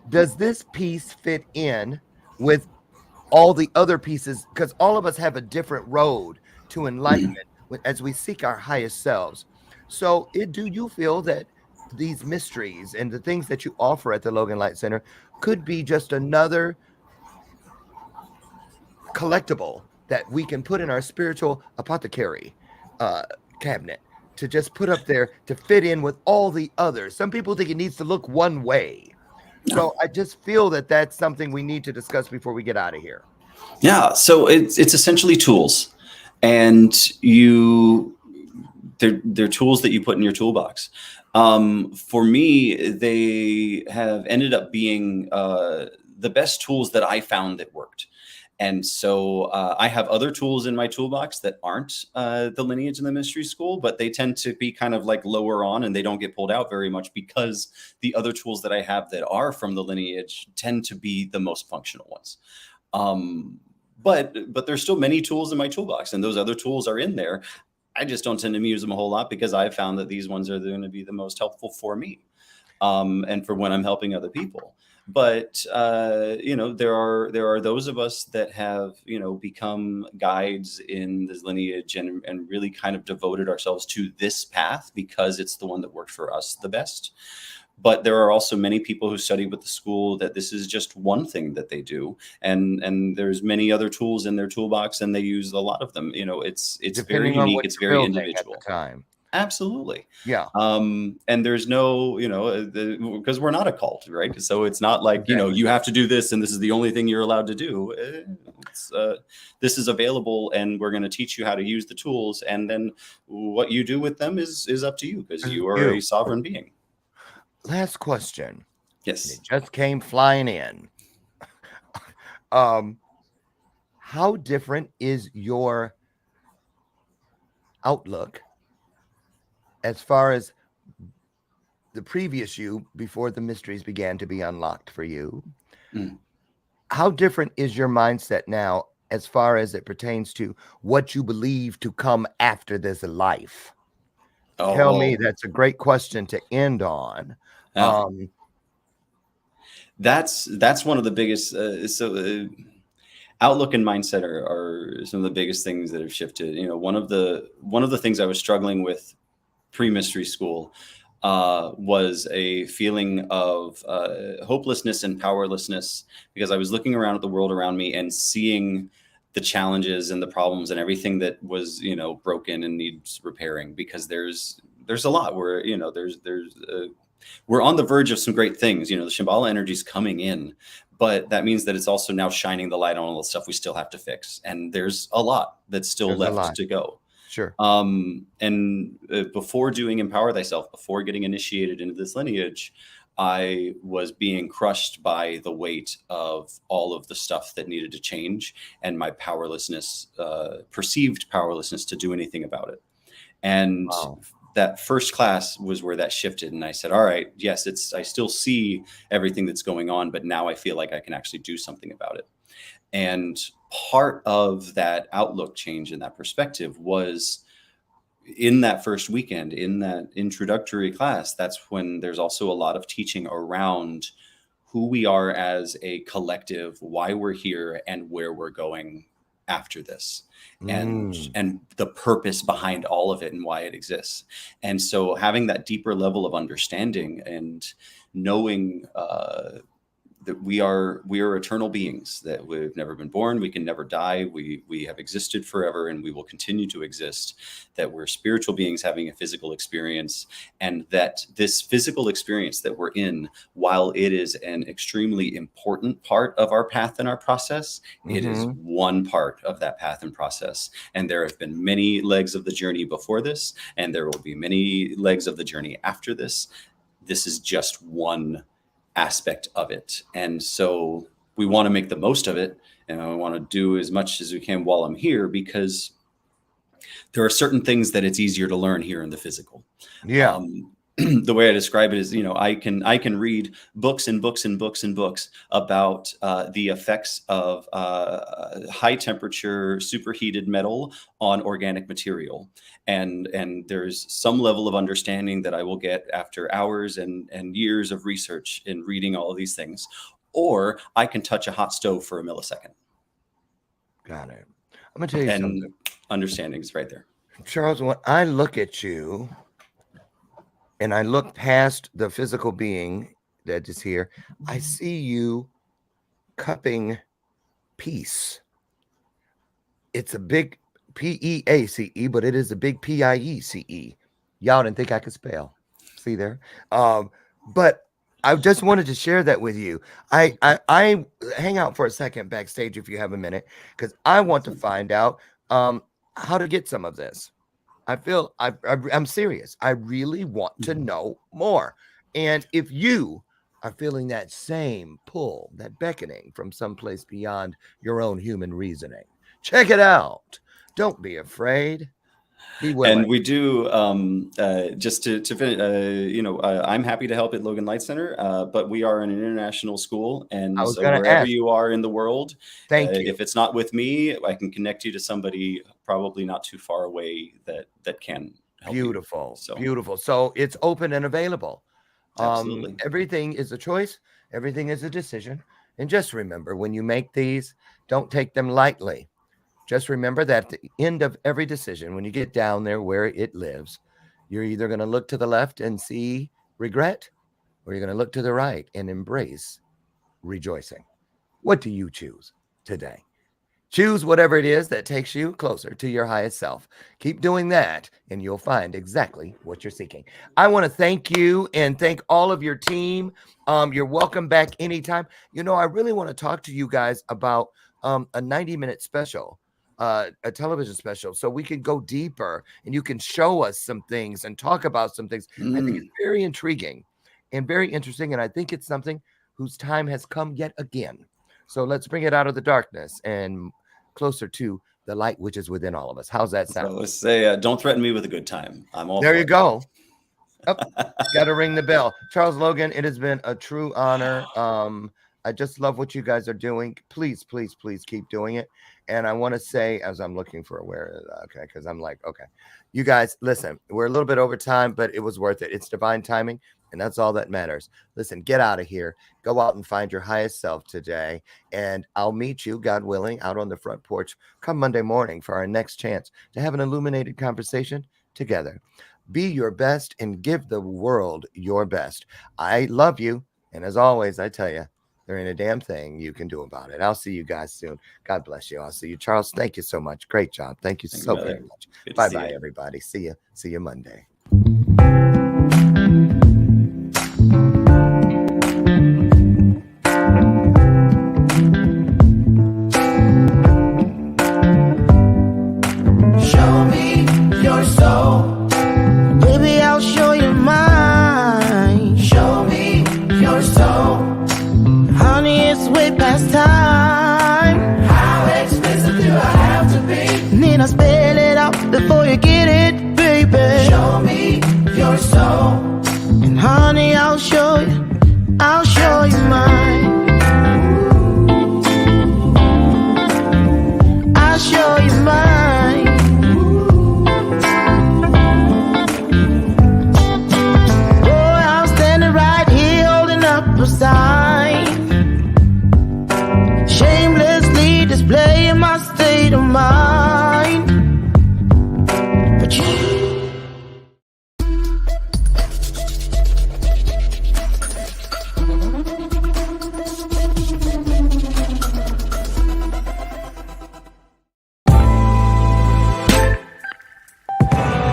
Does this piece fit in with all the other pieces? Because all of us have a different road to Mhm. enlightenment as we seek our highest selves. So, do you feel that these mysteries and the things that you offer at the Logan Light Center could be just another collectible that we can put in our spiritual apothecary uh, cabinet to just put up there to fit in with all the others? Some people think it needs to look one way. So I just feel that that's something we need to discuss before we get out of here. Yeah, so it's essentially tools, and they're tools that you put in your toolbox. For me, they have ended up being the best tools that I found that worked. And so I have other tools in my toolbox that aren't the lineage and the mystery school, but they tend to be kind of like lower on, and they don't get pulled out very much because the other tools that I have that are from the lineage tend to be the most functional ones. Um, but there's still many tools in my toolbox, and those other tools are in there. I just don't tend to use them a whole lot because I've found that these ones are going to be the most helpful for me, and for when I'm helping other people. But there are those of us that have become guides in this lineage and really kind of devoted ourselves to this path because it's the one that worked for us the best. But there are also many people who study with the school that this is just one thing that they do, and there's many other tools in their toolbox, and they use a lot of them. It's very Depending on unique. what It's you're very building at the individual. time. Absolutely. Yeah, And there's no, because we're not a cult, right? So it's not like, exactly. you have to do this and this is the only thing you're allowed to do. This is available, and we're going to teach you how to use the tools. And then what you do with them is up to you, because This is you are you. a sovereign being. Last question. And it Yes. just came flying in. Um, how different is your outlook as far as the previous you before the mysteries began to be unlocked for you? Mm. How different is your mindset now as far as it pertains to what you believe to come after this life? Tell me. Oh, That's a great question to end on. yeah. Um, That's one of the biggest. Outlook and mindset are some of the biggest things that have shifted. One of the things I was struggling with pre-mystery school was a feeling of hopelessness and powerlessness, because I was looking around at the world around me and seeing the challenges and the problems and everything that was broken and needs repairing, because there's a lot where we're on the verge of some great things. The Shambhala energy is coming in, but that means that it's also now shining the light on all the stuff we still have to fix, and there's a lot that's still there's a left lot. to go. Sure. And before doing Empower Thyself, before getting initiated into this lineage, I was being crushed by the weight of all of the stuff that needed to change, and my powerlessness, perceived powerlessness to do anything about it. And Wow. that first class was where that shifted. And I said, all right, yes, I still see everything that's going on, but now I feel like I can actually do something about it. And part of that outlook change and that perspective was in that first weekend, in that introductory class. That's when there's also a lot of teaching around who we are as a collective, why we're here, and where we're going after this, and Mm. and the purpose behind all of it and why it exists. And so having that deeper level of understanding and knowing that we are eternal beings, that we've never been born, we can never die, we have existed forever, and we will continue to exist, that we're spiritual beings having a physical experience, and that this physical experience that we're in, while it is an extremely important part of our path and our process, it is Mhm. one part of that path and process. And there have been many legs of the journey before this, and there will be many legs of the journey after this. This is just one aspect of it. And so we want to make the most of it, and we want to do as much as we can while I'm here, because there are certain things that it's easier to learn here in the physical. Yeah. Um, the way I describe it is, I can read books and books and books and books about the effects of high temperature superheated metal on organic material, and there's some level of understanding that I will get after hours and years of research in reading all of these things, or I can touch a hot stove for a millisecond. Got it. I'm gonna tell you something. And understanding is right there. Charles, when I look at you and I look past the physical being that is here, I see you cupping peace. It's a big P-E-A-C-E, but it is a big P-I-E-C-E. Y'all didn't think I could spell. See there? But I just wanted to share that with you. I hang out for a second backstage if you have a minute, because I want to find out how to get some of this. I feel I'm serious. I really want to know more. And if you are feeling that same pull, that beckoning from someplace beyond your own human reasoning, check it out. Don't be afraid. Be willing. And we do, just to finish, I'm happy to help at Logan Light Center, but we are an international school. And so wherever you are in the world, thank you. If it's not with me, I can connect you to somebody probably not too far away that can help Beautiful. you. So. Beautiful. So it's open and available. Absolutely. Everything is a choice. Everything is a decision. And just remember, when you make these, don't take them lightly. Just remember that at the end of every decision, when you get down there where it lives, you're either going to look to the left and see regret, or you're going to look to the right and embrace rejoicing. What do you choose today? Choose whatever it is that takes you closer to your highest self. Keep doing that, and you'll find exactly what you're seeking. I want to thank you and thank all of your team. You're welcome back anytime. I really want to talk to you guys about a 90-minute special. A television special, so we can go deeper and you can show us some things and talk about some things. I think it's very intriguing and very interesting, and I think it's something whose time has come yet again. So let's bring it out of the darkness and closer to the light which is within all of us. How's that sound? So let's say, don't threaten me with a good time. I'm all there. You go. Got to ring the bell. Charles Logan, it has been a true honor. I just love what you guys are doing. Please, please, please keep doing it. And I want to say, as I'm looking for because I'm like, okay, you guys, listen, we're a little bit over time, but it was worth it. It's divine timing, and that's all that matters. Listen, get out of here. Go out and find your highest self today. And I'll meet you, God willing, out on the front porch come Monday morning for our next chance to have an illuminated conversation together. Be your best and give the world your best. I love you. And as always, I tell you, there ain't a damn thing you can do about it. I'll see you guys soon. God bless you. I'll see you. Charles, thank you so much. Great job. Thank you so very much. Bye-bye, everybody. See you. See you Monday. Show me your soul. Baby, I'll show you mine. Show me your soul. Honey, it's way past time. How expensive do I have to be? Need I spell it out before you get it, baby? Show me your soul. And honey, I'll show you mine. I'll show you mine. Boy, I'm standing right here holding up a sign, shamelessly displaying my state of mind.